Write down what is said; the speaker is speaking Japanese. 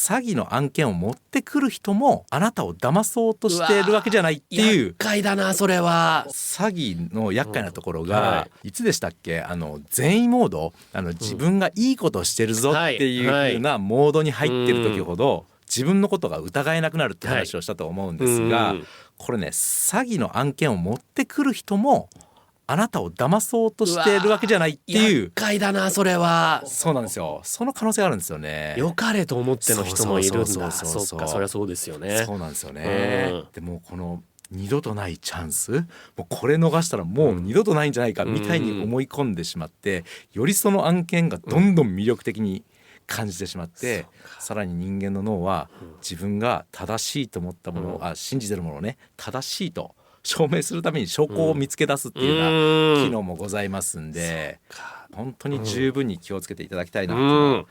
詐欺の案件を持ってくる人もあなたを騙そうとしているわけじゃないっていう。厄介だなそれは。詐欺の厄介なところが、いつでしたっけ、善意モード、自分がいいことをしてるぞっていう風なモードに入ってる時ほど、自分のことが疑えなくなるって話をしたと思うんですが、これね、詐欺の案件を持ってくる人もあなたを騙そうとしているわけじゃないっていう。厄介だなそれは。そうなんですよ。その可能性があるんですよね。良かれと思っての人もいるんだ。そうそっか、そりゃそうですよね。そうなんですよね。でもこの二度とないチャンス、もうこれ逃したらもう二度とないんじゃないかみたいに思い込んでしまって、よりその案件がどんどん魅力的に感じてしまって、さらに人間の脳は自分が正しいと思ったもの、信じてるものをね、正しいと証明するために証拠を見つけ出すっていうような機能もございますんで、本当に十分に気をつけていただきたいなと。